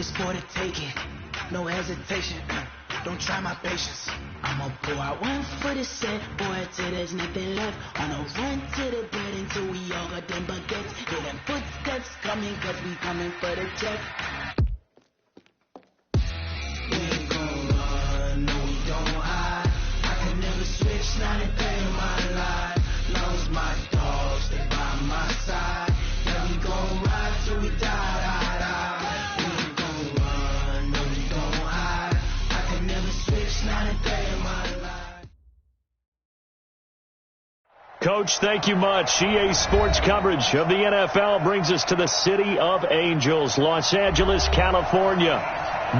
It's for the taking, no hesitation. Don't try my patience. I'ma pull out one for the set, boy, till there's nothing left. On a run to the bread until we all got them baguettes. Hear them footsteps coming, cause we coming for the check. We ain't gon' run, no we don't hide. I can never switch, not a day in my life. Lost my dogs, they by my side. Yeah, we gon' ride till we die. Coach, thank you much. EA Sports coverage of the NFL brings us to the City of Angels, Los Angeles, California.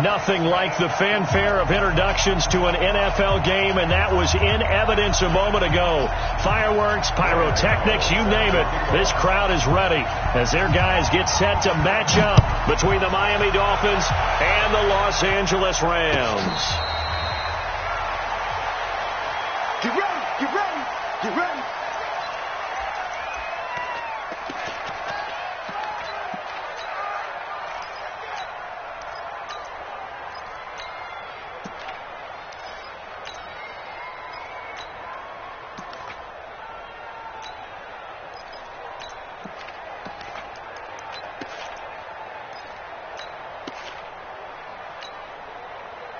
Nothing like the fanfare of introductions to an NFL game, and that was in evidence a moment ago. Fireworks, pyrotechnics, you name it. This crowd is ready as their guys get set to match up between the Miami Dolphins and the Los Angeles Rams. Get ready, get ready, get ready.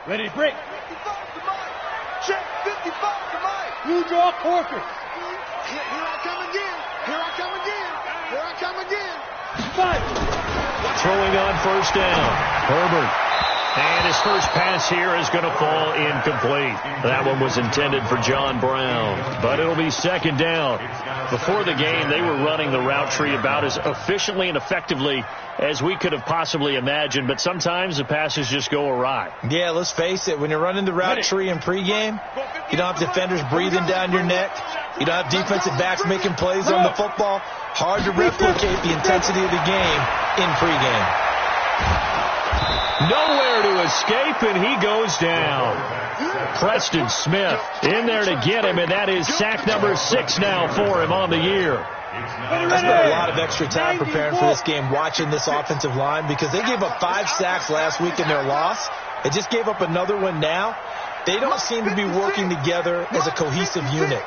Ready to break. 55 to Mike. Check 55 to Mike. You draw Corker. Here I come again. Here I come again. Here I come again. Fight. Throwing on first down. Herbert. And his first pass here is going to fall incomplete. That one was intended for John Brown, but it'll be second down. Before the game, they were running the route tree about as efficiently and effectively as we could have possibly imagined, but sometimes the passes just go awry. Yeah, let's face it. When you're running the route tree in pregame, you don't have defenders breathing down your neck. You don't have defensive backs making plays on the football. Hard to replicate the intensity of the game in pregame. Nowhere to escape, and he goes down. Preston Smith in there to get him, and that is sack number 6 now for him on the year. I spent a lot of extra time preparing for this game, watching this offensive line, because they gave up 5 sacks last week in their loss. They just gave up another one now. They don't seem to be working together as a cohesive unit.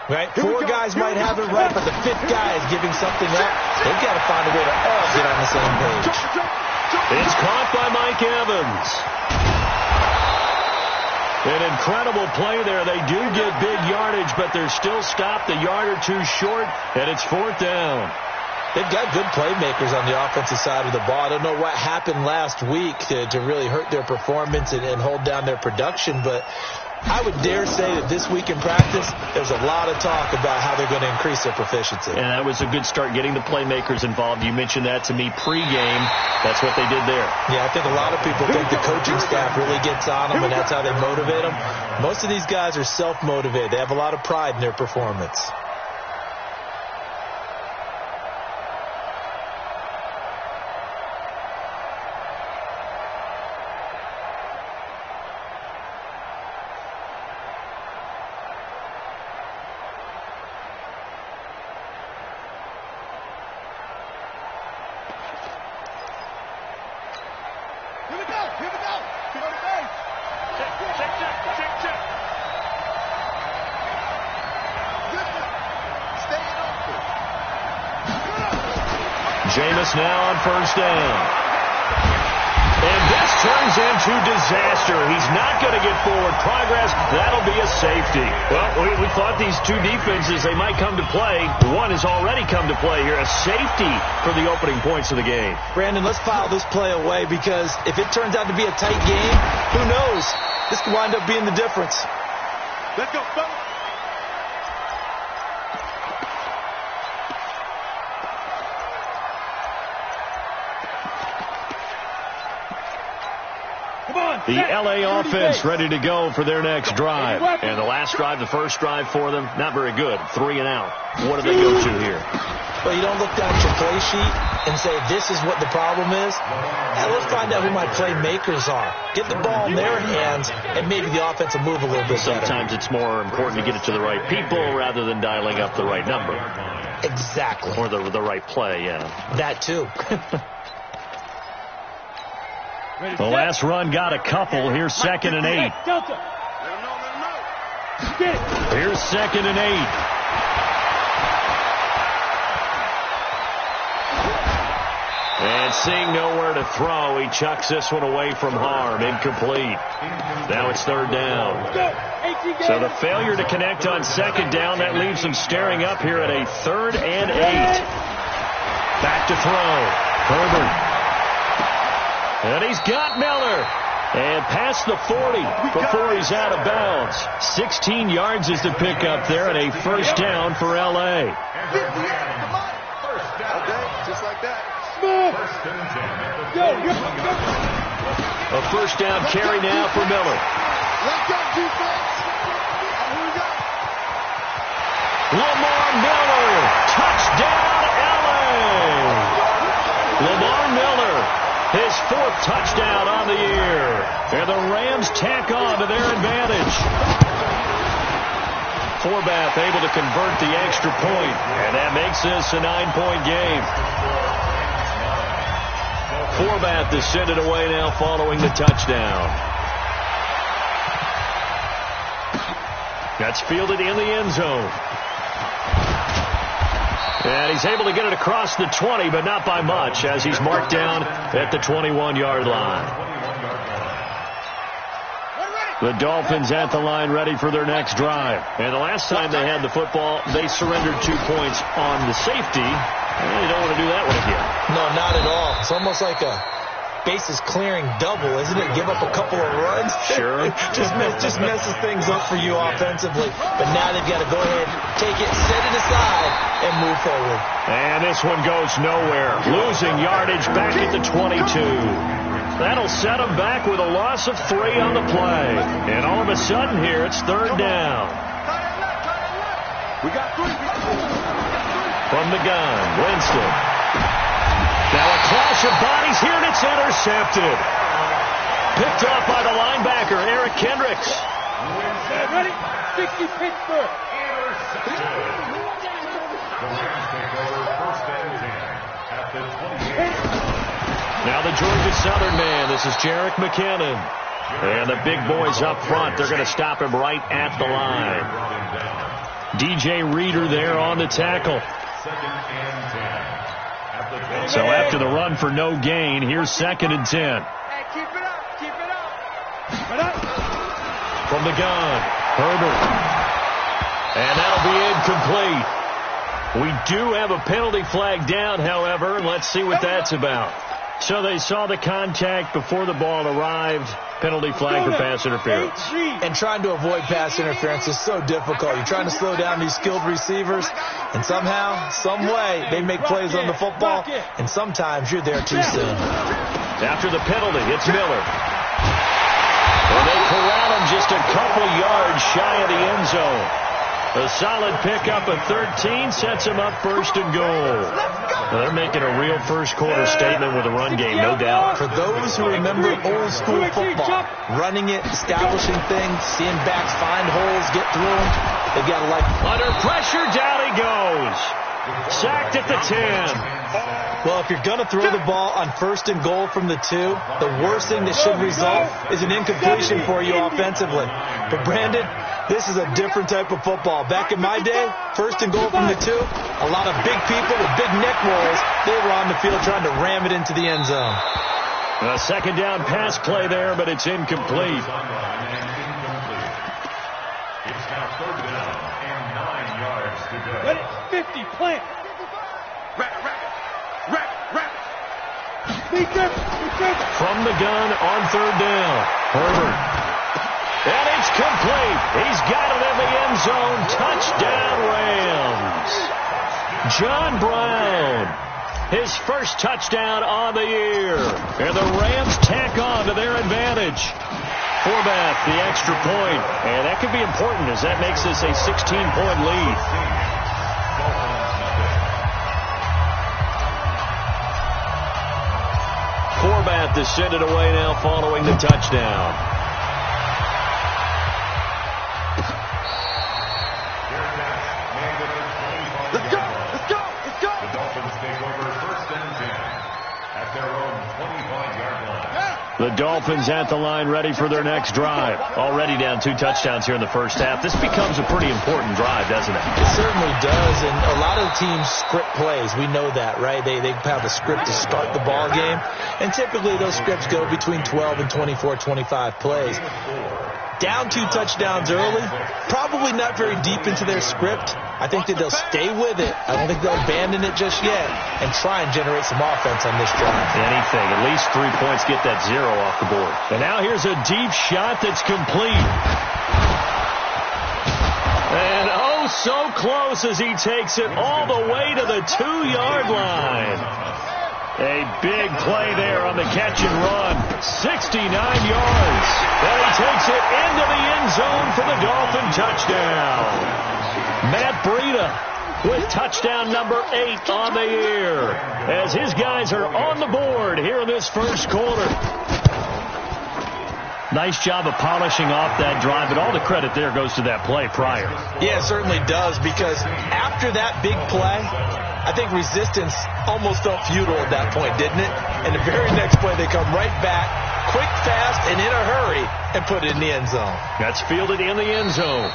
Right? 4 guys might have it right, but the 5th guy is giving something up. They've got to find a way to all get on the same page. It's caught by Mike Evans. An incredible play there. They do get big yardage, but they're still stopped a yard or two short, and it's 4th down. They've got good playmakers on the offensive side of the ball. I don't know what happened last week to really hurt their performance and hold down their production, but I would dare say that this week in practice, there's a lot of talk about how they're going to increase their proficiency. And that was a good start, getting the playmakers involved. You mentioned that to me pregame. That's what they did there. Yeah, I think a lot of people think the coaching staff really gets on them, and that's how they motivate them. Most of these guys are self-motivated. They have a lot of pride in their performance. Jameis now on first down. And this turns into disaster. He's not going to get forward progress. That'll be a safety. Well, we thought these two defenses, they might come to play. One has already come to play here. A safety for the opening points of the game. Brandon, let's file this play away, because if it turns out to be a tight game, who knows? This could wind up being the difference. Let's go, fellas. The L.A. offense ready to go for their next drive. And the last drive, the first drive for them, not very good. 3 and out. What do they go to here? Well, you don't look down at your play sheet and say, this is what the problem is. Now, let's find out who my playmakers are. Get the ball in their hands, and maybe the offense will move a little bit better. Sometimes it's more important to get it to the right people rather than dialing up the right number. Exactly. Or the right play, yeah. That, too. The last run got a couple. Here's 2nd and 8. Delta. Here's 2nd and 8. And seeing nowhere to throw, he chucks this one away from harm. Incomplete. Now it's 3rd down. So the failure to connect on 2nd down, that leaves them staring up here at a 3rd and 8. Back to throw. Herbert. And he's got Miller. And past the 40 before he's out of bounds. 16 yards is the pickup there and a 1st down for L.A. Okay, just like that. A 1st down carry now for Miller. Let's go, defense. Here we go. Lamar Miller. Touchdown, L.A. Lamar Miller. His 4th touchdown on the year. And the Rams tack on to their advantage. Forbath able to convert the extra point. And that makes this a 9-point game. Forbath is sent it away now following the touchdown. That's fielded in the end zone. And he's able to get it across the 20, but not by much, as he's marked down at the 21-yard line. The Dolphins at the line ready for their next drive. And the last time they had the football, they surrendered 2 points on the safety. And they don't want to do that one again. No, not at all. It's almost like a bases clearing double, isn't it? Give up a couple of runs. Sure. just messes things up for you offensively. But now they've got to go ahead, take it, set it aside, and move forward. And this one goes nowhere. Losing yardage back at the 22. That'll set them back with a loss of 3 on the play. And all of a sudden here, it's 3rd down. We got 3. From the gun, Winston. Now a clash of bodies here, and it's intercepted. Picked off by the linebacker, Eric Kendricks. Ready? 60 Pittsburgh. Now the Georgia Southern man. This is Jerick McKinnon. And the big boys up front, they're going to stop him right at the line. DJ Reader there on the tackle. So after the run for no gain, here's 2nd and 10. Hey, keep it up. Keep it up. From the gun, Herbert. And that'll be incomplete. We do have a penalty flag down, however. Let's see what that's about. So they saw the contact before the ball arrived. Penalty flag for pass interference. And trying to avoid pass interference is so difficult. You're trying to slow down these skilled receivers, and somehow, some way, they make plays on the football, and sometimes you're there too soon. After the penalty, it's Miller. And they corral him just a couple yards shy of the end zone. A solid pickup of 13 sets him up 1st and goal. They're making a real first-quarter statement with a run game, no doubt. For those who remember old-school football, running it, establishing things, seeing backs find holes, get through them, they've got to like... Under pressure, down he goes. Sacked at the 10. Well, if you're going to throw the ball on 1st and goal from the 2, the worst thing that should result is an incompletion for you offensively. But, Brandon, this is a different type of football. Back in my day, 1st and goal from the 2, a lot of big people with big neck rolls, they were on the field trying to ram it into the end zone. A 2nd down pass play there, but it's incomplete. It's now 3rd down and 9 yards to go. Ready? 50, plant. From the gun on 3rd down, Herbert. And it's complete. He's got it in the end zone. Touchdown, Rams. John Brown, his 1st touchdown on the year. And the Rams tack on to their advantage. Forbath, the extra point. And that could be important as that makes this a 16-point lead. Forbath is sent it away now following the touchdown. Let's go. Let's go. Let's go. The Dolphins take over 1st and 10 at their own 25-yard line. The Dolphins at the line, ready for their next drive. Already down 2 touchdowns here in the first half. This becomes a pretty important drive, doesn't it? It certainly does, and a lot of the teams script plays. We know that, right? They have a script to start the ball game, and typically those scripts go between 12 and 24, 25 plays. Down 2 touchdowns early, probably not very deep into their script. I think that they'll stay with it. I don't think they'll abandon it just yet and try and generate some offense on this drive. Anything. At least 3 points, get that 0 off the board. And now here's a deep shot that's complete. And oh, so close as he takes it all the way to the 2-yard line. A big play there on the catch and run. 69 yards. And he takes it into the end zone for the Dolphin touchdown. Matt Breida with touchdown number 8 on the year as his guys are on the board here in this first quarter. Nice job of polishing off that drive, but all the credit there goes to that play prior. Yeah, it certainly does, because after that big play, I think resistance almost felt futile at that point, didn't it? And the very next play, they come right back, quick, fast, and in a hurry, and put it in the end zone. That's fielded in the end zone.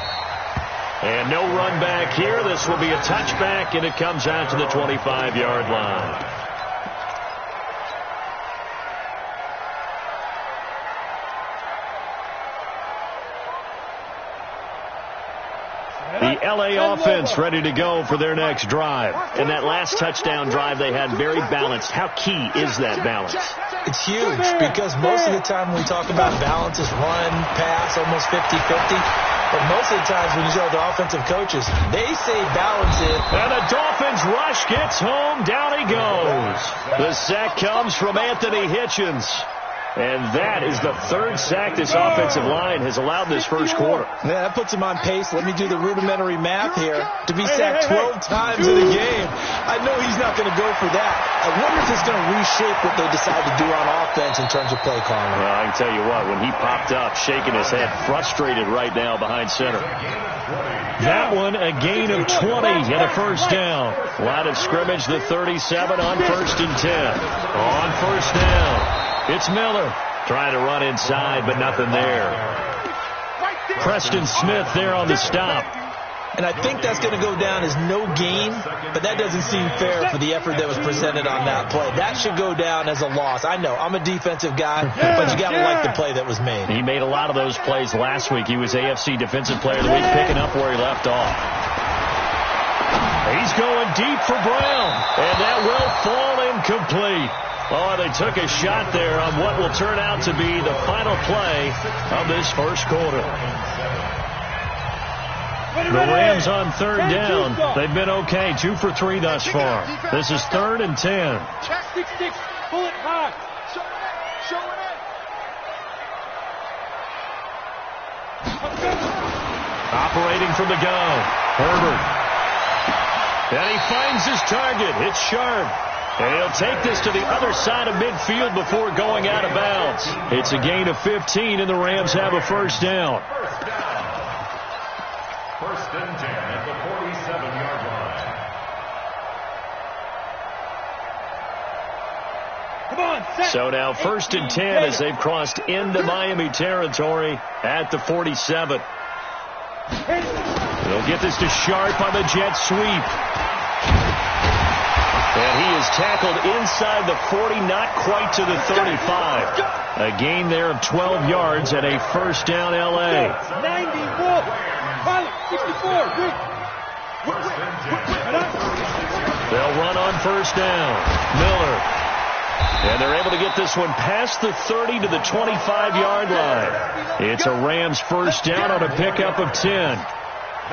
And no run back here. This will be a touchback, and it comes out to the 25-yard line. The LA offense ready to go for their next drive. And that last touchdown drive they had very balanced. How key is that balance? It's huge, because most of the time when we talk about balance is run, pass, almost 50-50. But most of the times when you talk to offensive coaches, they say balance is. And the Dolphins rush gets home. Down he goes. The sack comes from Anthony Hitchens. And that is the 3rd sack this offensive line has allowed this first quarter. Yeah, that puts him on pace. Let me do the rudimentary math here. To be sacked 12 times in a game. I know he's not going to go for that. I wonder if it's going to reshape what they decide to do on offense in terms of play calling. Well, I can tell you what, when he popped up, shaking his head, frustrated right now behind center. That one, a gain of 20 and a first down. Line of scrimmage, the 37 on 1st and 10. On first down. It's Miller trying to run inside, but nothing there. Preston Smith there on the stop. And I think that's going to go down as no gain, but that doesn't seem fair for the effort that was presented on that play. That should go down as a loss. I know, I'm a defensive guy, but you got to like the play that was made. He made a lot of those plays last week. He was AFC Defensive Player of the Week, picking up where he left off. He's going deep for Brown, and that will fall incomplete. Oh, they took a shot there on what will turn out to be the final play of this first quarter. The Rams on 3rd down. They've been okay, 2 for 3 thus far. This is 3rd and 10. Stick, pull it hard. Operating from the gun, Herbert. And he finds his target. It's Sharp. And he'll take this to the other side of midfield before going out of bounds. It's a gain of 15, and the Rams have a first down. First and 10 at the 47-yard line. Come on, set. So now 1st and 10 as they've crossed into Miami territory at the 47. They'll get this to Sharp on the jet sweep. And he is tackled inside the 40, not quite to the 35. A gain there of 12 yards and a first down L.A. 94. 64. They'll run on first down. Miller. And they're able to get this one past the 30 to the 25-yard line. It's a Rams first down on a pickup of 10.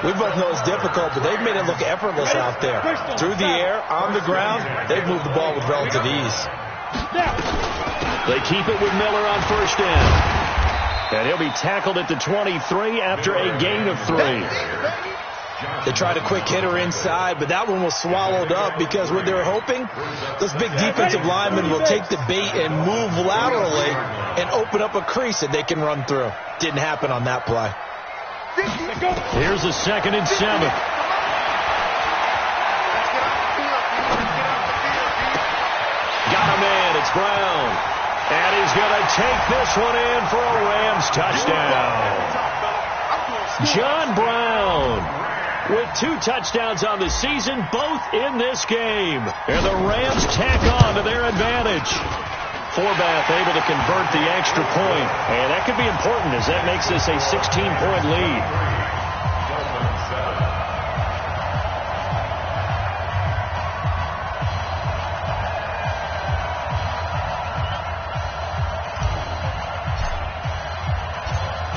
We both know it's difficult, but they've made it look effortless out there. Through the air, on the ground, they've moved the ball with relative ease. They keep it with Miller on first down. And he'll be tackled at the 23 after a gain of 3. They tried a quick hitter inside, but that one was swallowed up because what they're hoping, those big defensive linemen will take the bait and move laterally and open up a crease that they can run through. Didn't happen on that play. Here's a 2nd and 7. Got a man. It's Brown. And he's going to take this one in for a Rams touchdown. John Brown with 2 touchdowns on the season, both in this game. And the Rams tack on to their advantage. Forbath able to convert the extra point. And that could be important as that makes this a 16-point lead.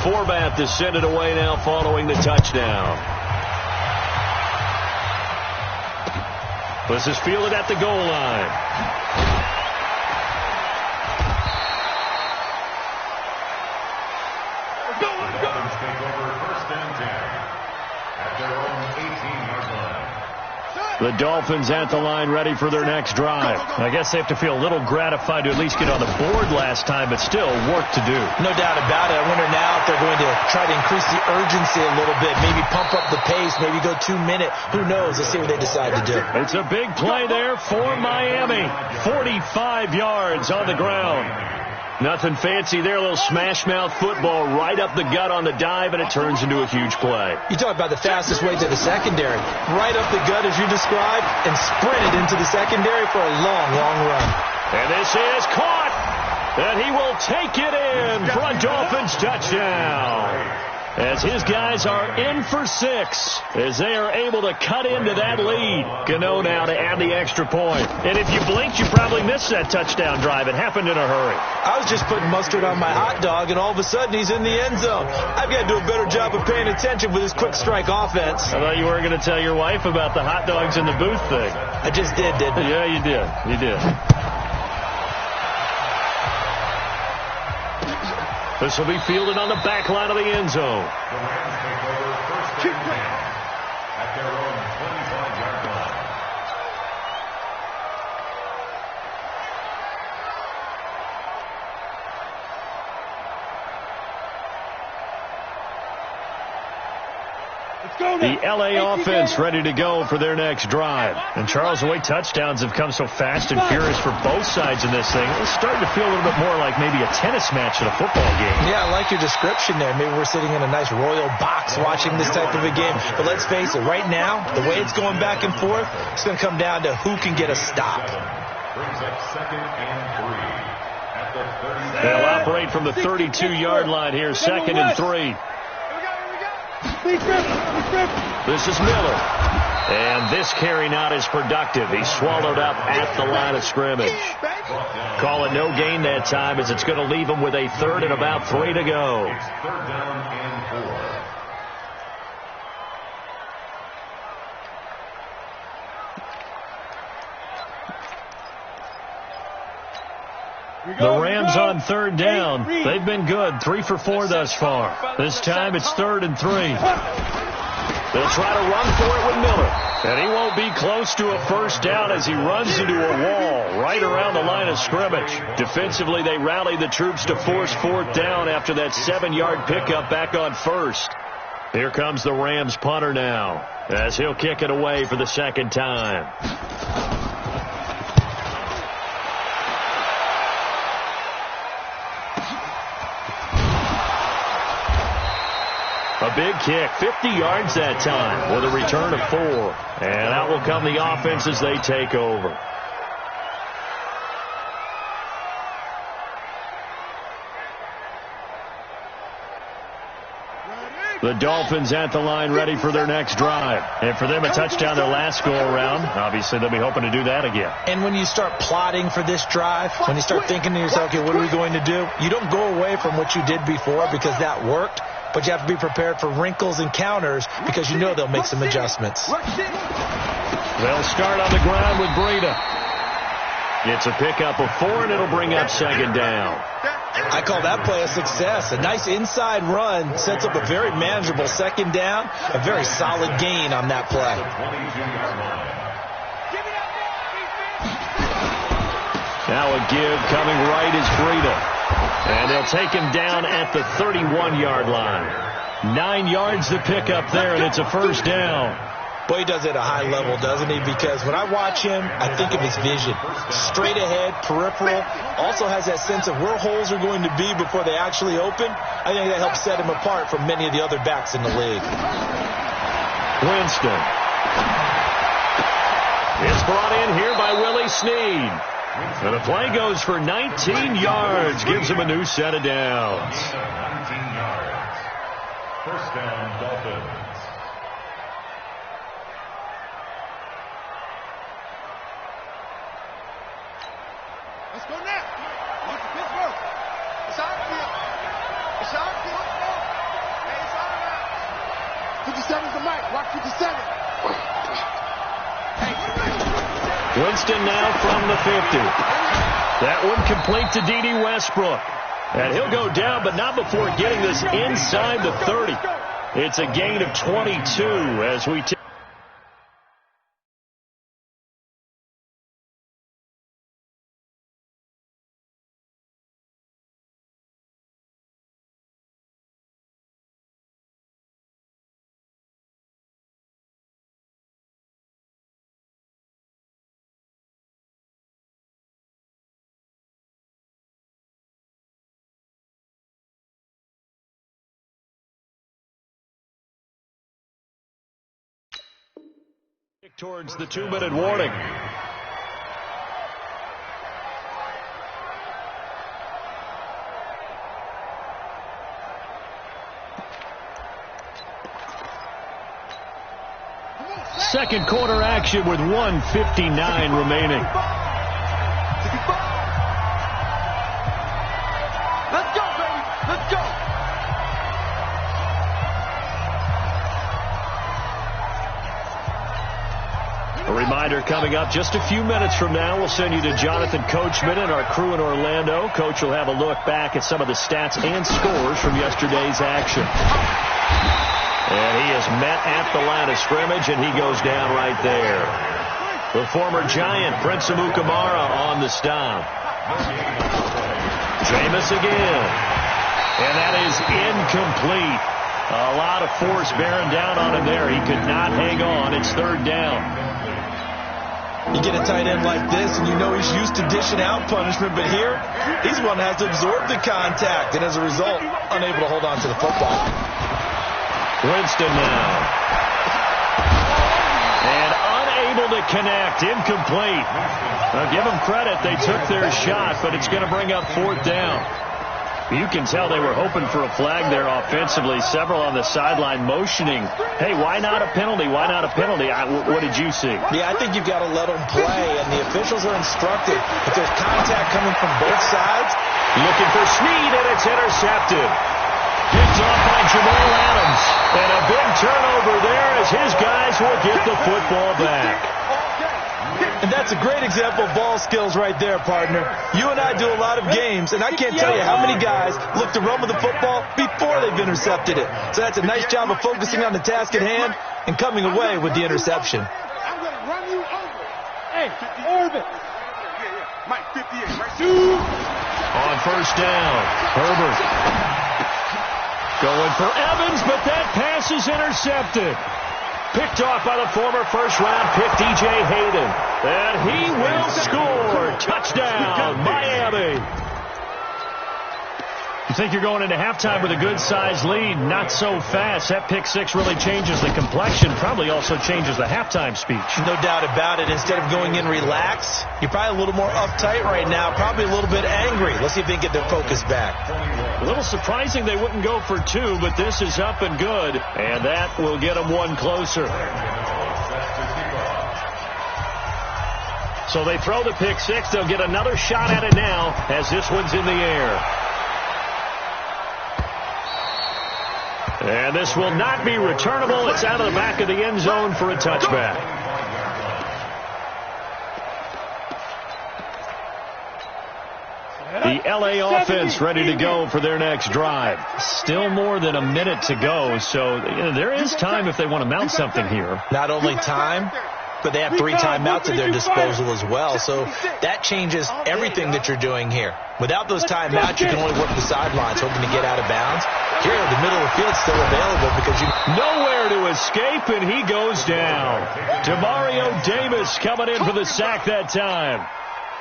Forbath is sent it away now following the touchdown. This is fielded at the goal line. Dolphins take over 1st and 10 at their own 18-yard line. The Dolphins at the line ready for their next drive. I guess they have to feel a little gratified to at least get on the board last time, but still work to do. No doubt about it. I wonder now if they're going to try to increase the urgency a little bit, maybe pump up the pace, maybe go 2 minute. Who knows? Let's see what they decide to do. It's a big play there for Miami. 45 yards on the ground. Nothing fancy there. A little smash-mouth football right up the gut on the dive, and it turns into a huge play. You talk about the fastest way to the secondary. Right up the gut, as you described, and sprinted into the secondary for a long, long run. And this is caught. And he will take it in for a Dolphins touchdown. As his guys are in for 6, as they are able to cut into that lead. Gano now to add the extra point. And if you blinked, you probably missed that touchdown drive. It happened in a hurry. I was just putting mustard on my hot dog, and all of a sudden he's in the end zone. I've got to do a better job of paying attention with this quick strike offense. I thought you were going to tell your wife about the hot dogs in the booth thing. I just didn't I? Yeah, you did. You did. This will be fielded on the back line of the end zone. The Rams take over 1st and 10 at their own 25-yard line. The LA offense ready to go for their next drive. And Charles, the way touchdowns have come so fast and furious for both sides in this thing, it's starting to feel a little bit more like maybe a tennis match at a football game. Yeah, I like your description there. Maybe we're sitting in a nice royal box watching this type of a game. But let's face it, right now, the way it's going back and forth, it's going to come down to who can get a stop. Brings up 2nd and 3 at the 30. They'll operate from the 32-yard line here, 2nd and 3. This is Miller. And this carry not as productive. He's swallowed up at the line of scrimmage. Call it no gain that time, as it's going to leave him with a 3rd and about 3 to go. It's 3rd down and 4. The Rams on 3rd down. They've been good. 3 for 4 thus far. This time it's 3rd and 3. They'll try to run for it with Miller. And he won't be close to a 1st down as he runs into a wall right around the line of scrimmage. Defensively, they rally the troops to force 4th down after that 7-yard pickup back on 1st. Here comes the Rams punter now, as he'll kick it away for the 2nd time. A big kick, 50 yards that time, with a return of 4. And out will come the offense as they take over. The Dolphins at the line ready for their next drive. And for them, a touchdown their last go-around. Obviously, they'll be hoping to do that again. And when you start plotting for this drive, when you start thinking to yourself, okay, what are we going to do? You don't go away from what you did before because that worked. But you have to be prepared for wrinkles and counters because you know they'll make some adjustments. They'll start on the ground with Breida. It's a pickup of 4, and it'll bring up 2nd down. I call that play a success. A nice inside run sets up a very manageable 2nd down. A very solid gain on that play. Now a give coming right is Breida. And they'll take him down at the 31-yard line. 9 yards to pick up there, and it's a 1st down. Boy, he does it at a high level, doesn't he? Because when I watch him, I think of his vision. Straight ahead, peripheral. Also has that sense of where holes are going to be before they actually open. I think that helps set him apart from many of the other backs in the league. Winston. It's brought in here by Willie Snead. And the play goes for 19 yards. Gives him a new set of downs. 19 yards. First down, Dolphins. Let's go now. Watch the Pittsburgh. It's our field. It's our field. Hey, it's all right. 57's the mic. Watch 57. Winston now from the 50. That one complete to D.D. Westbrook. And he'll go down, but not before getting this inside the 30. It's a gain of 22 as we take. Towards the 2-minute warning. Second quarter action with 1:59 remaining. Let's go, baby. Let's go. A reminder coming up just a few minutes from now. We'll send you to Jonathan Coachman and our crew in Orlando. Coach will have a look back at some of the stats and scores from yesterday's action. And he is met at the line of scrimmage, and he goes down right there. The former Giant, Prince Amukamara, on the stop. Jameis again. And that is incomplete. A lot of force bearing down on him there. He could not hang on. It's third down. You get a tight end like this, and you know he's used to dishing out punishment, but here, he's one that has to absorb the contact, and as a result, unable to hold on to the football. Winston now. And unable to connect. Incomplete. Now, give them credit. They took their shot, but it's going to bring up fourth down. You can tell they were hoping for a flag there offensively. Several on the sideline motioning, hey, why not a penalty? Why not a penalty? What did you see? Yeah, I think you've got to let them play, and the officials are instructed. If there's contact coming from both sides. Looking for Snead, and it's intercepted. Picked off by Jamal Adams. And a big turnover there as his guys will get the football back. And that's a great example of ball skills right there, partner. You and I do a lot of games, and I can't tell you how many guys look to run with the football before they've intercepted it. So that's a nice job of focusing on the task at hand and coming away with the interception. I'm going to run you over. Hey, orbit. Mike, 58, right? On first down, Herbert going for Evans, but that pass is intercepted. Picked off by the former first-round pick, DJ Hayden. And he will score. Touchdown, Miami. You think you're going into halftime with a good-sized lead. Not so fast. That pick six really changes the complexion. Probably also changes the halftime speech. No doubt about it. Instead of going in relaxed, you're probably a little more uptight right now. Probably a little bit angry. Let's see if they can get their focus back. A little surprising they wouldn't go for two, but this is up and good. And that will get them one closer. So they throw the pick six. They'll get another shot at it now as this one's in the air. And this will not be returnable. It's out of the back of the end zone for a touchback. The LA offense ready to go for their next drive. Still more than a minute to go, so there is time if they want to mount something here. Not only time, But they have 3 timeouts at their disposal as well, so that changes everything that you're doing here. Without those timeouts, you can only work the sidelines, hoping to get out of bounds. Here, the middle of the field's still available because you... Nowhere to escape, and he goes down. Demario Davis coming in for the sack that time.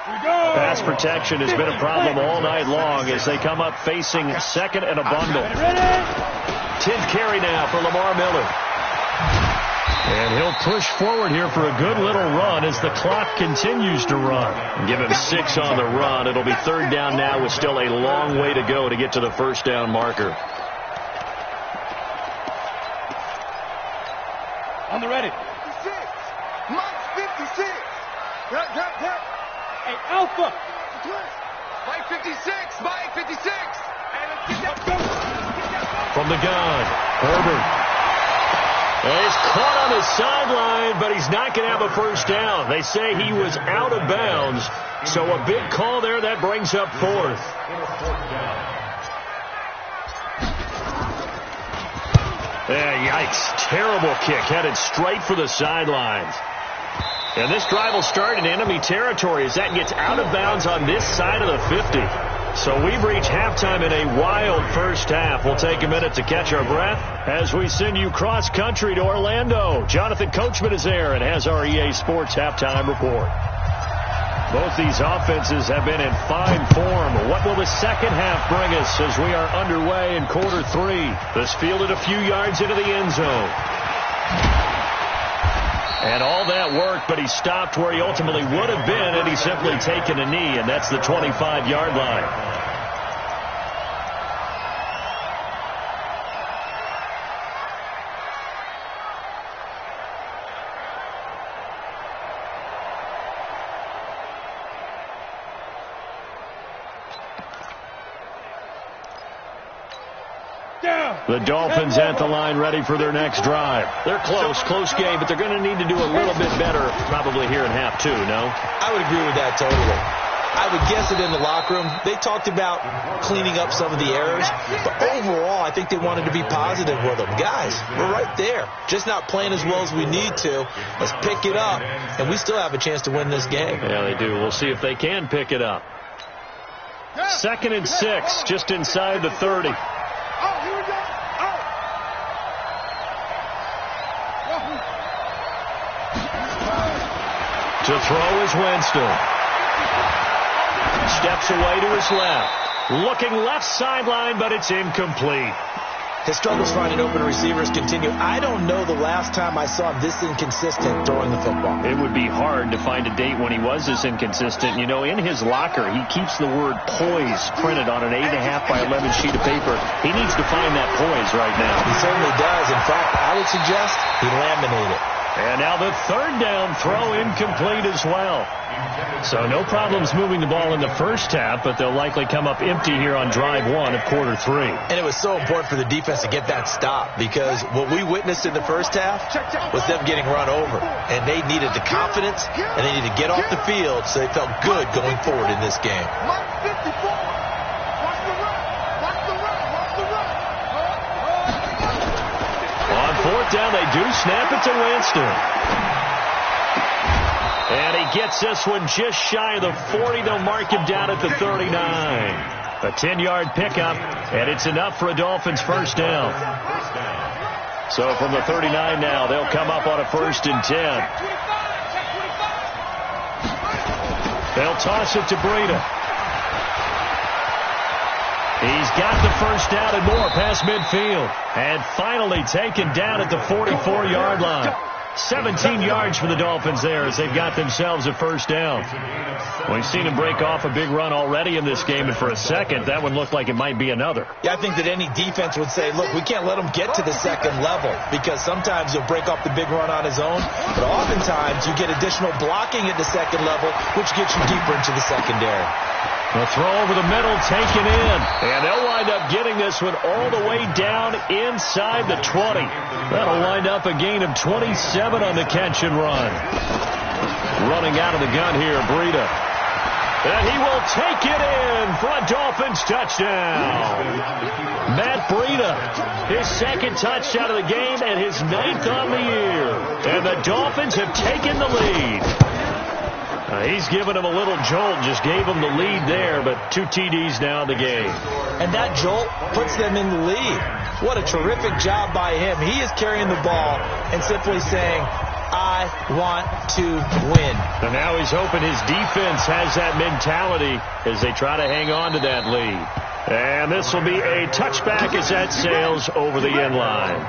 Pass protection has been a problem all night long as they come up facing second and a bundle. 10th carry now for Lamar Miller. And he'll push forward here for a good little run as the clock continues to run. Give him 6 on the run. It'll be 3rd down now with still a long way to go to get to the 1st down marker. On the ready. 56. Mike 56. Hey, Alpha. Mike 56. Mike 56. From the gun, Herbert. And he's caught on the sideline, but he's not going to have a 1st down. They say he was out of bounds, so a big call there that brings up 4th. Yikes. Terrible kick headed straight for the sidelines. And this drive will start in enemy territory as that gets out of bounds on this side of the 50. So we've reached halftime in a wild 1st half. We'll take a minute to catch our breath as we send you cross-country to Orlando. Jonathan Coachman is there and has our EA Sports halftime report. Both these offenses have been in fine form. What will the second half bring us as we are underway in quarter 3? This fielded a few yards into the end zone. And all that worked, but he stopped where he ultimately would have been had he simply taken a knee, and that's the 25-yard line. The Dolphins at the line ready for their next drive. They're close game, but they're going to need to do a little bit better probably here in half 2, no? I would agree with that totally. I would guess that in the locker room, they talked about cleaning up some of the errors, but overall, I think they wanted to be positive with them. Guys, we're right there. Just not playing as well as we need to. Let's pick it up, and we still have a chance to win this game. Yeah, they do. We'll see if they can pick it up. 2nd and 6, just inside the 30. To throw is Winston. Steps away to his left. Looking left sideline, but it's incomplete. His struggles finding open receivers continue. I don't know the last time I saw him this inconsistent throwing the football. It would be hard to find a date when he was this inconsistent. You know, in his locker, he keeps the word poise printed on an 8.5 by 11 sheet of paper. He needs to find that poise right now. He certainly does. In fact, I would suggest he laminate it. And now the 3rd down throw incomplete as well. So no problems moving the ball in the 1st half, but they'll likely come up empty here on drive 1 of quarter 3. And it was so important for the defense to get that stop because what we witnessed in the 1st half was them getting run over. And they needed the confidence, and they needed to get off the field so they felt good going forward in this game. On 4th down, they do snap it to Winston. And he gets this one just shy of the 40. They'll mark him down at the 39. A 10-yard pickup, and it's enough for a Dolphins 1st down. So from the 39 now, they'll come up on a 1st and 10. They'll toss it to Breida. He's got the 1st down and more past midfield. And finally taken down at the 44-yard line. 17 yards for the Dolphins there as they've got themselves a 1st down. We've seen him break off a big run already in this game, and for a second, that one looked like it might be another. Yeah, I think that any defense would say, look, we can't let him get to the 2nd level because sometimes he'll break off the big run on his own, but oftentimes you get additional blocking at the 2nd level, which gets you deeper into the secondary. The throw over the middle taken in. And they'll wind up getting this one all the way down inside the 20. That'll wind up a gain of 27 on the catch and run. Running out of the gun here, Breida. And he will take it in for a Dolphins touchdown. Matt Breida, his second touchdown of the game and his 9th on the year. And the Dolphins have taken the lead. He's given him a little jolt, just gave him the lead there, but 2 TDs now in the game. And that jolt puts them in the lead. What a terrific job by him. He is carrying the ball and simply saying, I want to win. And now he's hoping his defense has that mentality as they try to hang on to that lead. And this will be a touchback as that sails over the end line.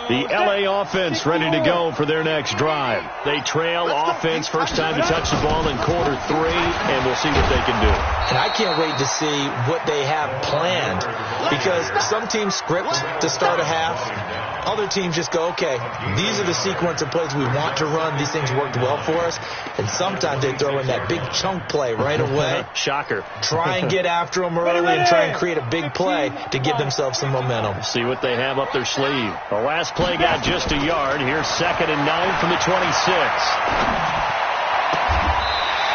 The LA offense ready to go for their next drive. They trail offense, first time to touch the ball in quarter 3, and we'll see what they can do. And I can't wait to see what they have planned, because some teams script to start a half. Other teams just go, okay, these are the sequence of plays we want to run. These things worked well for us. And sometimes they throw in that big chunk play right away. Shocker. Try and get after them early and try and create a big play to give themselves some momentum. See what they have up their sleeve. The last play got just a yard. Here's 2nd and 9 from the 26.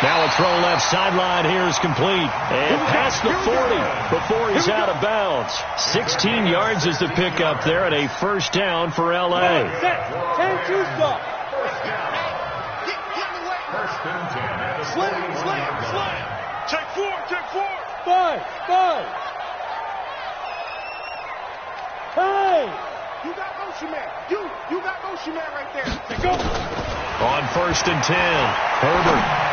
Now a throw left sideline here is complete. And past the 40 before he's out of bounds. 16 yards is the pickup there and a first down for L.A. 10-2 stop. Slam. Check 4. 5. Time. You got motion man. You got motion man right there. Let's go. On 1st and 10, Herbert.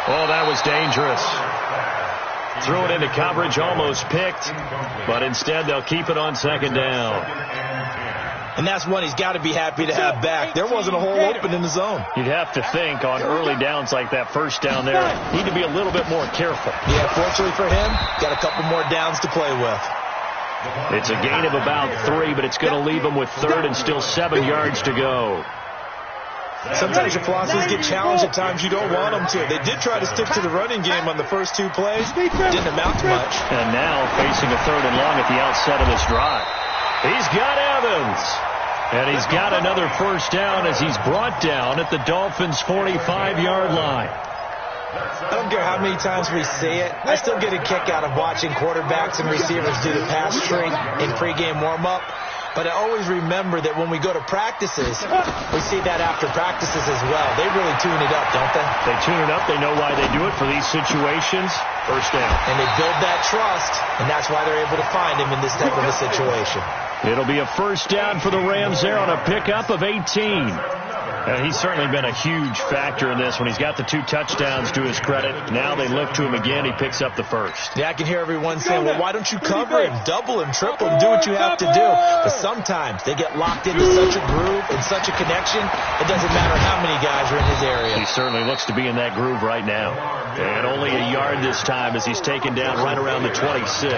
Oh, that was dangerous. Threw it into coverage, almost picked, but instead they'll keep it on 2nd down. And that's one he's got to be happy to have back. There wasn't a hole open in the zone. You'd have to think on early downs like that first down there, need to be a little bit more careful. Yeah, fortunately for him, got a couple more downs to play with. It's a gain of about 3, but it's going to leave him with 3rd and still 7 yards to go. Sometimes your philosophies get challenged at times you don't want them to. They did try to stick to the running game on the first 2 plays. Didn't amount to much. And now facing a 3rd and long at the outset of this drive. He's got Evans. And he's got another first down as he's brought down at the Dolphins' 45-yard line. I don't care how many times we see it. I still get a kick out of watching quarterbacks and receivers do the pass tree in pregame warm-up. But I always remember that when we go to practices, we see that after practices as well. They really tune it up, don't they? They tune it up. They know why they do it for these situations. First down. And they build that trust, and that's why they're able to find him in this type of a situation. It'll be a first down for the Rams there on a pickup of 18. He's certainly been a huge factor in this when he's got the 2 touchdowns to his credit. Now they look to him again. He picks up the first. Yeah, I can hear everyone saying, well, why don't you cover him, double him, triple him, do what you have to do. But sometimes they get locked into such a groove and such a connection, it doesn't matter how many guys are in his area. He certainly looks to be in that groove right now. And only a yard this time as he's taken down right around the 26.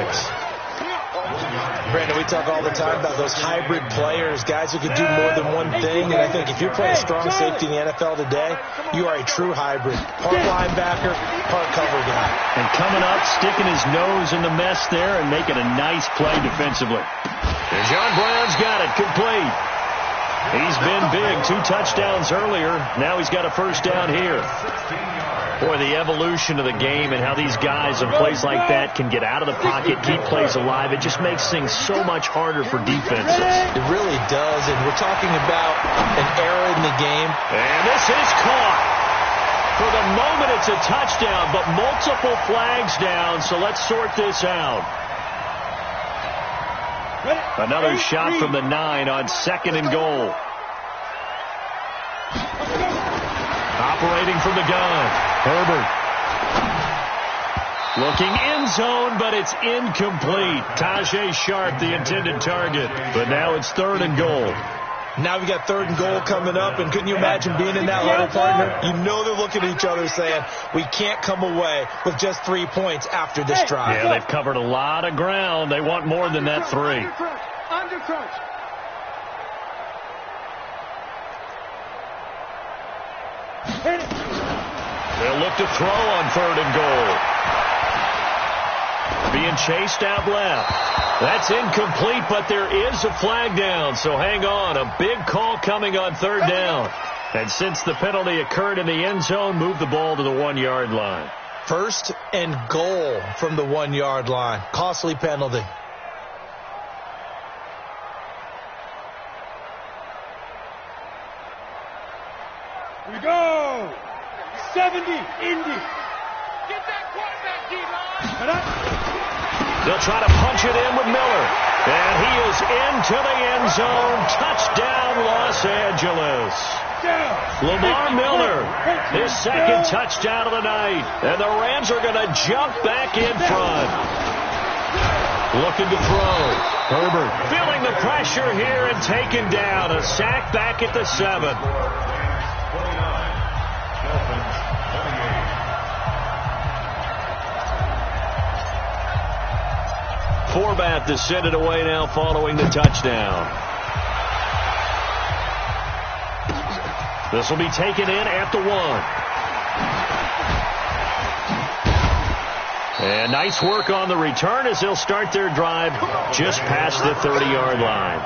Brandon, we talk all the time about those hybrid players, guys who can do more than one thing. And I think if you're playing strong safety in the NFL today, you are a true hybrid. Part linebacker, part cover guy. And coming up, sticking his nose in the mess there and making a nice play defensively. And John Brown's got it complete. He's been big. 2 touchdowns earlier. Now he's got a first down here. Boy, the evolution of the game and how these guys in plays like that can get out of the pocket, keep plays alive, it just makes things so much harder for defenses. It really does, and we're talking about an error in the game. And this is caught. For the moment, it's a touchdown, but multiple flags down, so let's sort this out. Another shot from the 9 on 2nd and goal. Operating from the gun. Herbert. Looking end zone, but it's incomplete. Tajay Sharp, the intended target. But now it's 3rd and goal. Now we got 3rd and goal coming up, and couldn't you imagine being in that huddle, partner? You know they're looking at each other saying, we can't come away with just 3 points after this drive. Yeah, they've covered a lot of ground. They want more than that 3. Under crunch. They'll look to throw on 3rd and goal. being chased out left. That's incomplete, but there is a flag down, so hang on. A big call coming on third down. And since the penalty occurred in the end zone, move the ball to the 1-yard line. First and goal from the 1-yard line. Costly penalty. Here we go. 70, Indy. Get that quarterback, D-line. They'll try to punch it in with Miller. And he is into the end zone. Touchdown, Los Angeles. Lamar Miller, his second touchdown of the night. And the Rams are going to jump back in front. Looking to throw. Herbert feeling the pressure here and taken down. A sack back at the 7. Forbath to send it away now following the touchdown. This will be taken in at the 1. And nice work on the return as they'll start their drive just past the 30-yard line.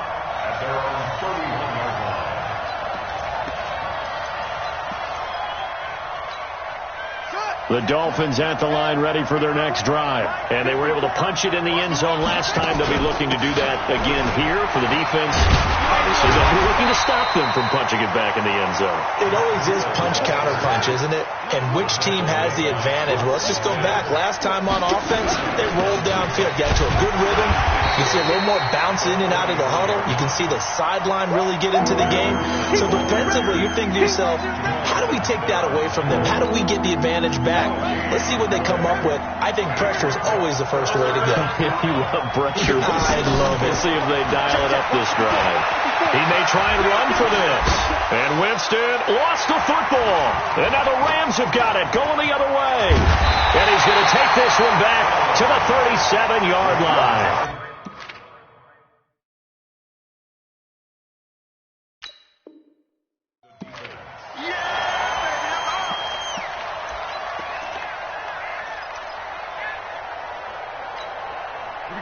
The Dolphins at the line ready for their next drive. And they were able to punch it in the end zone last time. They'll be looking to do that again here for the defense. Obviously, they'll be looking to stop them from punching it back in the end zone. It always is punch-counter-punch, isn't it? And which team has the advantage? Well, let's just go back. Last time on offense, they rolled downfield, got to a good rhythm. You see a little more bounce in and out of the huddle. You can see the sideline really get into the game. So defensively, you're thinking to yourself, how do we take that away from them? How do we get the advantage back? Let's see what they come up with. I think pressure is always the first way to go. You love pressure. I love it. Let's see if they dial it up this drive. He may try and run for this. And Winston lost the football. And now the Rams have got it, going the other way. And he's going to take this one back to the 37-yard line.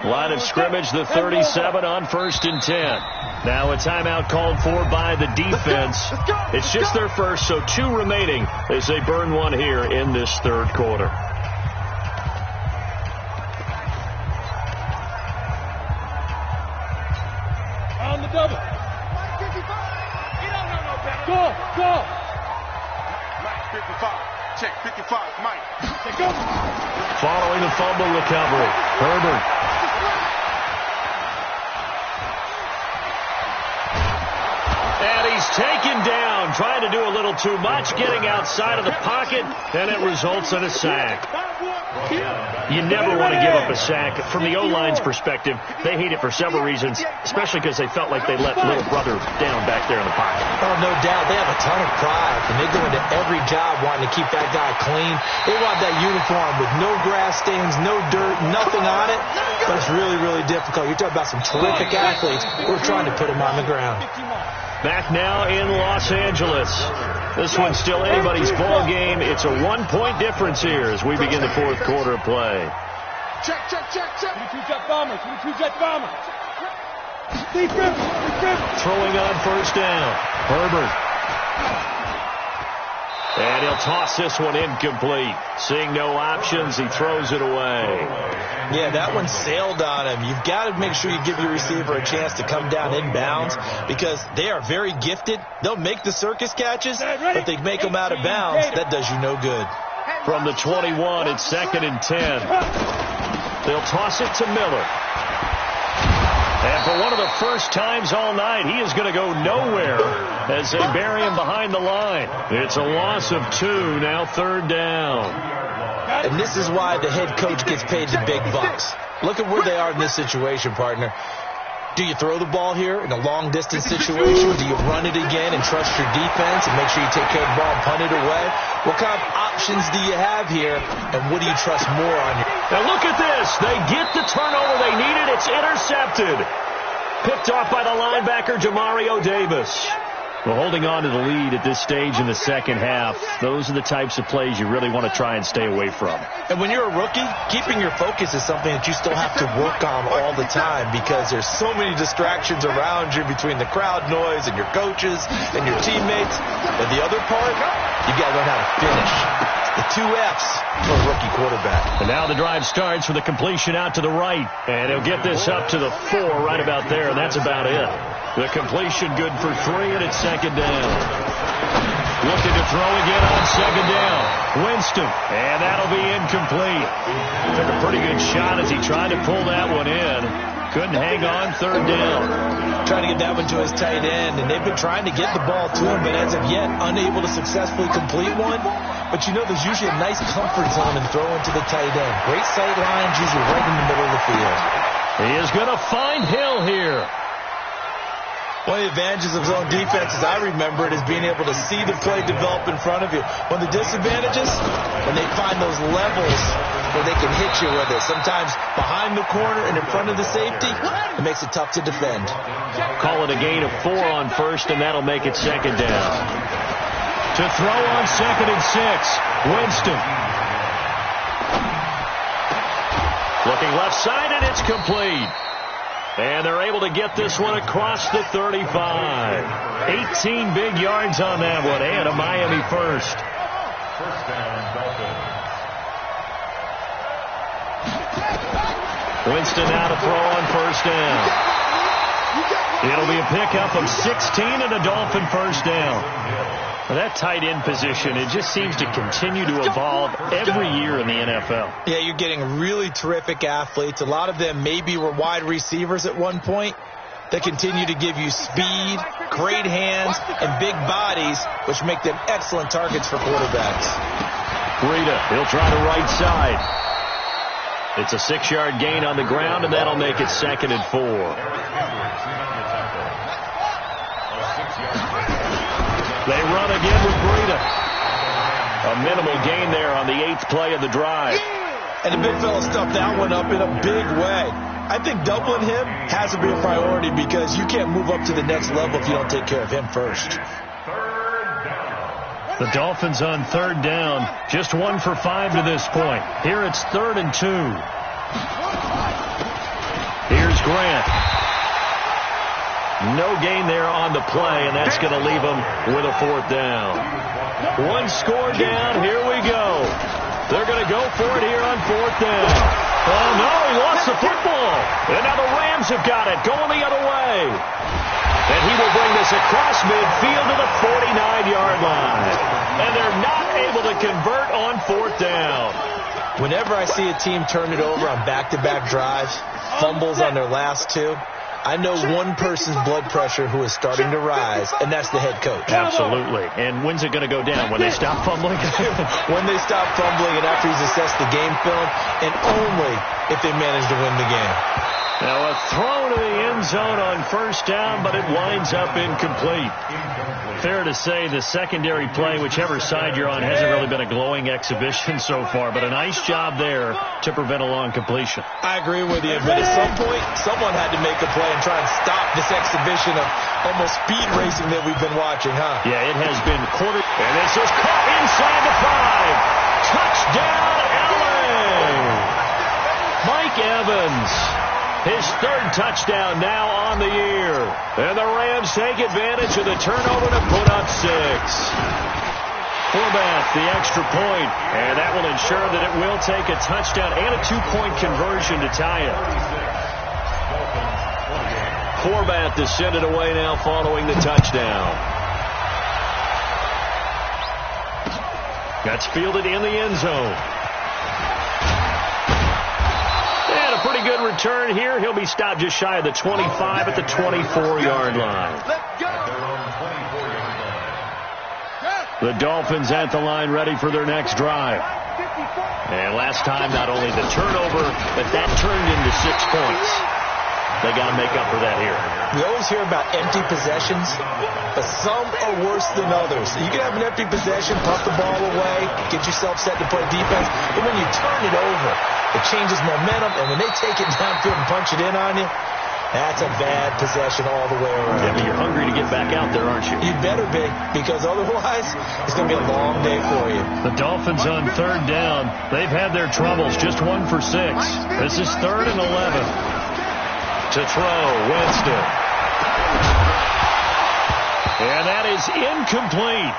Line of scrimmage, the 37 on 1st and 10. Now a timeout called for by the defense. It's just their first, so 2 remaining as they burn one here in this third quarter. On the double. Go. Mike, 55. Check, 55, Mike. Go. Following the fumble recovery, Herbert. And he's taken down, trying to do a little too much, getting outside of the pocket, and it results in a sack. You never want to give up a sack. From the O-line's perspective, they hate it for several reasons, especially because they felt like they let little brother down back there in the pocket. Oh, no doubt. They have a ton of pride, and they go into every job wanting to keep that guy clean. They want that uniform with no grass stains, no dirt, nothing on it, but it's really, really difficult. You're talking about some terrific athletes. We're trying to put them on the ground. Back now in Los Angeles. This one's still anybody's ball game. It's a 1-point difference here as we begin the fourth quarter of play. Check. 22-jet bomber. Throwing on first down. Herbert. And he'll toss this one incomplete. Seeing no options, he throws it away. Yeah, that one sailed on him. You've got to make sure you give your receiver a chance to come down inbounds because they are very gifted. They'll make the circus catches, but if they make them out of bounds, that does you no good. From the 21, it's 2nd and 10. They'll toss it to Miller. And for one of the first times all night, he is going to go nowhere as they bury him behind the line. It's a loss of 2, now 3rd down. And this is why the head coach gets paid the big bucks. Look at where they are in this situation, partner. Do you throw the ball here in a long-distance situation? Do you run it again and trust your defense and make sure you take care of the ball and punt it away? What kind of options do you have here, and what do you trust more on your... Now look at this. They get the turnover they needed. It's intercepted. Picked off by the linebacker, Demario Davis. Well, holding on to the lead at this stage in the second half, those are the types of plays you really want to try and stay away from. And when you're a rookie, keeping your focus is something that you still have to work on all the time because there's so many distractions around you between the crowd noise and your coaches and your teammates. And the other part, you got to learn how to finish. The 2 F's for a rookie quarterback. And now the drive starts with a completion out to the right. And he'll get this up to the 4 right about there, and that's about it. The completion good for 3, and it's second down. Looking to throw again on second down. Winston, and that'll be incomplete. Took a pretty good shot as he tried to pull that one in. Couldn't hang on, third down. Trying to get that one to his tight end, and they've been trying to get the ball to him, but as of yet, unable to successfully complete one. But you know, there's usually a nice comfort zone in throwing to the tight end. Great sight lines, usually right in the middle of the field. He is going to find Hill here. One of the advantages of zone defense, as I remember it, is being able to see the play develop in front of you. One of the disadvantages, when they find those levels where they can hit you with it, sometimes behind the corner and in front of the safety, it makes it tough to defend. Call it a gain of 4 on first, and that'll make it second down. To throw on second and 6, Winston. Looking left side, and it's complete. And they're able to get this one across the 35. 18 big yards on that one, and a Miami first. First down, Dolphins. Winston now to throw on first down. It'll be a pickup of 16 and a Dolphin first down. Well, that tight end position, it just seems to continue to evolve every year in the NFL. Yeah, you're getting really terrific athletes. A lot of them maybe were wide receivers at one point. They continue to give you speed, great hands, and big bodies, which make them excellent targets for quarterbacks. Rita, he'll try the right side. It's a 6-yard gain on the ground, and that'll make it second and 4. They run again with Breida. A minimal gain there on the 8th play of the drive. And the big fella stuffed that one up in a big way. I think doubling him has to be a priority because you can't move up to the next level if you don't take care of him first. The Dolphins on third down. Just 1 for 5 to this point. Here it's 3rd and 2. Here's Grant. No gain there on the play, and that's going to leave them with a 4th down. 1 score down. Here we go. They're going to go for it here on 4th down. Oh, no, he lost the football. And now the Rams have got it, going the other way. And he will bring this across midfield to the 49-yard line. And they're not able to convert on 4th down. Whenever I see a team turn it over on back-to-back drives, fumbles on their last 2, I know one person's blood pressure who is starting to rise, and that's the head coach. Absolutely. And when's it going to go down? When they stop fumbling? When they stop fumbling and after he's assessed the game film, and only if they manage to win the game. Now a throw to the end zone on first down, but it winds up incomplete. Fair to say the secondary play, whichever side you're on, hasn't really been a glowing exhibition so far, but a nice job there to prevent a long completion. I agree with you, but at some point, someone had to make a play and try and stop this exhibition of almost speed racing that we've been watching, huh? Yeah, it has been quarter, and this is caught inside the 5. Touchdown, LA! Mike Evans. His 3rd touchdown now on the year. And the Rams take advantage of the turnover to put up 6. Horvath, the extra point, and that will ensure that it will take a touchdown and a 2-point conversion to tie it. Horvath is sent it away now following the touchdown. That's fielded in the end zone. And a pretty good return here. He'll be stopped just shy of the 25 at the 24-yard line. The Dolphins at the line ready for their next drive. And last time, not only the turnover, but that turned into 6 points. They got to make up for that here. We always hear about empty possessions, but some are worse than others. You can have an empty possession, pump the ball away, get yourself set to play defense, but when you turn it over, it changes momentum, and when they take it downfield and punch it in on you, That's a bad possession all the way around. Yeah, but you're hungry to get back out there, aren't you? You better be, because otherwise it's going to be a long day for you. The Dolphins on third down. They've had their troubles, just 1 for 6. This is 3rd and 11. To throw, Winston. And that is incomplete.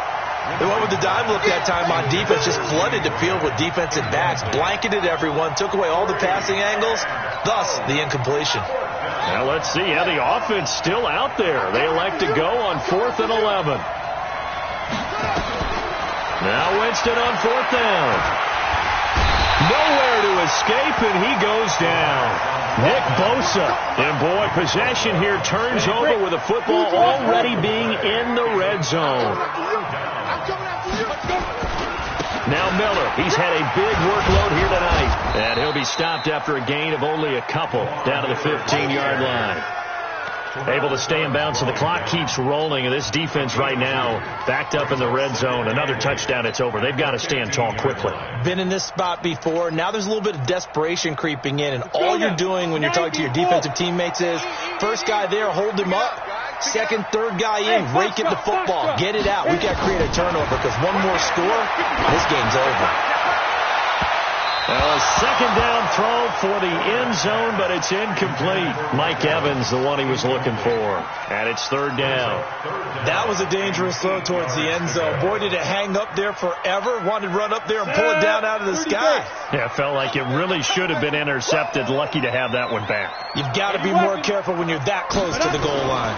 They went with the dime look that time on defense, just flooded the field with defensive backs, blanketed everyone, took away all the passing angles, thus the incompletion. Now let's see. Yeah, the offense still out there. They elect to go on 4th and 11. Now Winston on 4th down. Nowhere to escape, and he goes down. Nick Bosa. And boy, possession here turns over with the football already being in the red zone. Now Miller, he's had a big workload here tonight. And he'll be stopped after a gain of only a couple down to the 15-yard line. Able to stay in bounds, so the clock keeps rolling. And this defense right now backed up in the red zone. Another touchdown, it's over. They've got to stand tall quickly. Been in this spot before. Now there's a little bit of desperation creeping in. And all you're doing when you're talking to your defensive teammates is, first guy there, hold him up. Second, third guy in, rake at the football. Get it out. We've got to create a turnover because one more score, this game's over. Well, a second down throw for the end zone, but it's incomplete. Mike Evans, the one he was looking for. And it's 3rd down. That was a dangerous throw towards the end zone. Boy, did it hang up there forever. Wanted to run up there and pull it down out of the sky. Yeah, it felt like it really should have been intercepted. Lucky to have that one back. You've got to be more careful when you're that close to the goal line.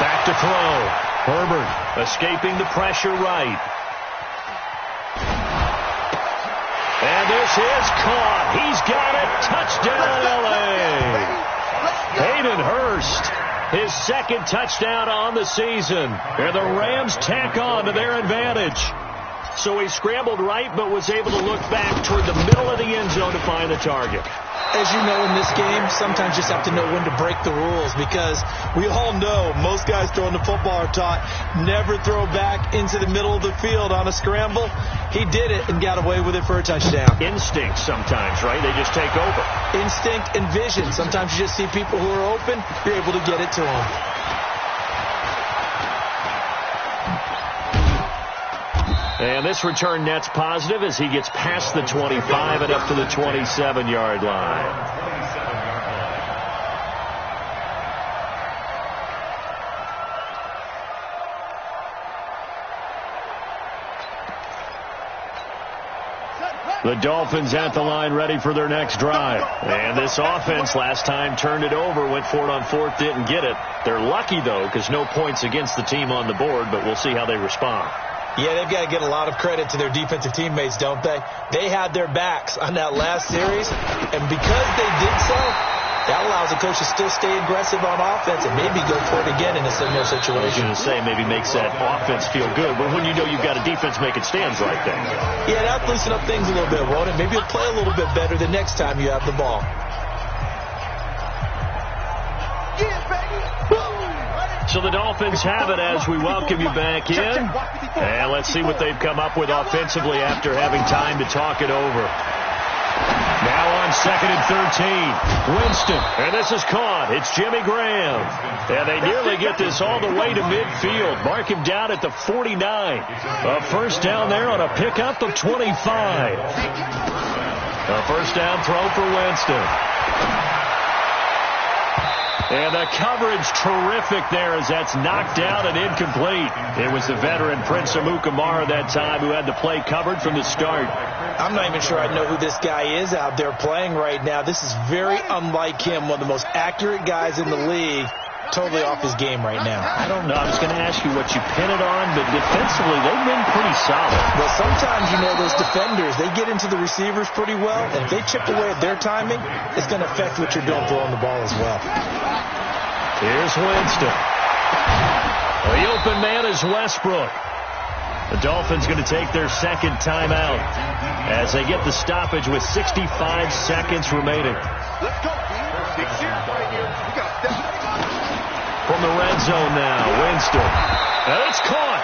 Back to throw. Herbert escaping the pressure right. And this is caught. He's got it. Touchdown, L.A. Hayden Hurst, his 2nd touchdown on the season. And the Rams tack on to their advantage. So he scrambled right, but was able to look back toward the middle of the end zone to find the target. As you know, in this game, sometimes you just have to know when to break the rules, because we all know most guys throwing the football are taught never throw back into the middle of the field on a scramble. He did it and got away with it for a touchdown. Instinct sometimes, right? They just take over. Instinct and vision. Sometimes you just see people who are open, you're able to get it to them. And this return net's positive as he gets past the 25 and up to the 27-yard line. The Dolphins at the line ready for their next drive. And this offense last time turned it over, went for it on 4th, didn't get it. They're lucky, though, because no points against the team on the board, but we'll see how they respond. Yeah, they've got to get a lot of credit to their defensive teammates, don't they? They had their backs on that last series, and because they did so, that allows a coach to still stay aggressive on offense and maybe go for it again in a similar situation. I was going to say, maybe makes that offense feel good, but when you know you've got a defense making stands like that. Yeah, that'll loosen up things a little bit, won't it? Maybe you'll play a little bit better the next time you have the ball. So the Dolphins have it as we welcome you back in. And let's see what they've come up with offensively after having time to talk it over. Now on 2nd and 13. Winston. And this is caught. It's Jimmy Graham. And they nearly get this all the way to midfield. Mark him down at the 49. A first down there on a pickup of 25. A first down throw for Winston. And the coverage terrific there as that's knocked down and incomplete. It was the veteran Prince Amukamara that time who had the play covered from the start. I'm not even sure I know who this guy is out there playing right now. This is very unlike him, one of the most accurate guys in the league. Totally off his game right now. I don't know. I was going to ask you what you pin it on, but defensively they've been pretty solid. Well, sometimes, you know, those defenders, they get into the receivers pretty well, and if they chip away at their timing, it's going to affect what you're doing throwing the ball as well. Here's Winston. The open man is Westbrook. The Dolphins going to take their 2nd timeout as they get the stoppage with 65 seconds remaining. Let's go, D. 6 years right here. We got to step up. From the red zone now, Winston. And it's caught.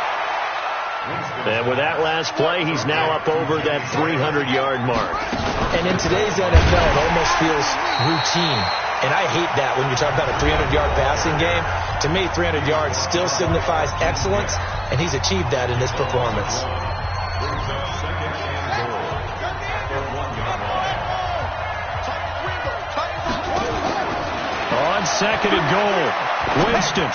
And with that last play, he's now up over that 300-yard mark. And in today's NFL, it almost feels routine. And I hate that when you talk about a 300-yard passing game. To me, 300 yards still signifies excellence, and he's achieved that in this performance. On second and goal, Winston.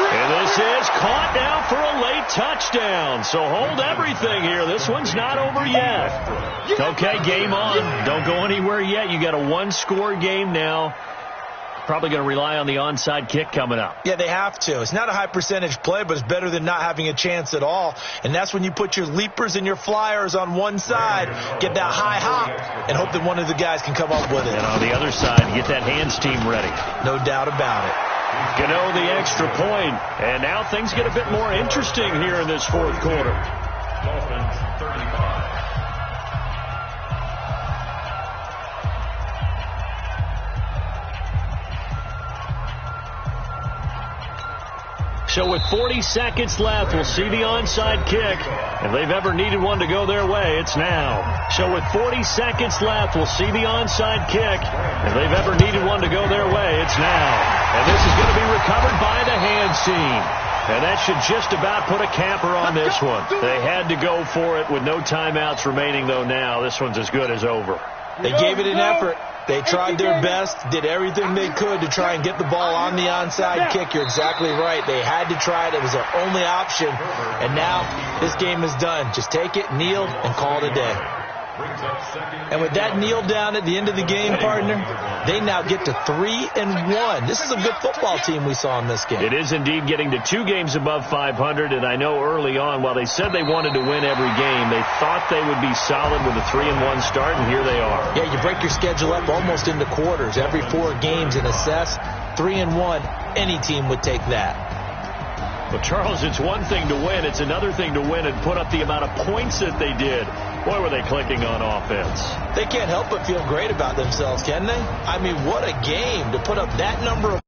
And this is caught now for a late touchdown. So hold everything here. This one's not over yet. Okay, game on. Don't go anywhere yet. You got a one-score game now. Probably going to rely on the onside kick coming up. Yeah, they have to. It's not a high percentage play, but it's better than not having a chance at all. And that's when you put your leapers and your flyers on one side, get that high hop, and hope that one of the guys can come up with it. And on the other side, get that hands team ready. No doubt about it. Gano the extra point. And now things get a bit more interesting here in this fourth quarter. Dolphins 35. So with 40 seconds left, we'll see the onside kick. If they've ever needed one to go their way, it's now. So with 40 seconds left, we'll see the onside kick. If they've ever needed one to go their way, it's now. And this is going to be recovered by the hands team. And that should just about put a capper on this one. They had to go for it with no timeouts remaining, though now. This one's as good as over. They gave it an effort. They tried their best, did everything they could to try and get the ball on the onside kick. You're exactly right. They had to try it. It was their only option. And now this game is done. Just take it, kneel, and call it a day. And with that kneel down at the end of the game, partner, they now get to 3-1. This is a good football team we saw in this game. It is indeed getting to 2 games above 500, and I know early on, while they said they wanted to win every game, they thought they would be solid with a 3-1 start, and here they are. Yeah, you break your schedule up almost into quarters, every 4 games, and assess 3-1. Any team would take that. Well, Charles, it's one thing to win. It's another thing to win and put up the amount of points that they did. Boy, were they clicking on offense. They can't help but feel great about themselves, can they? I mean, what a game to put up that number of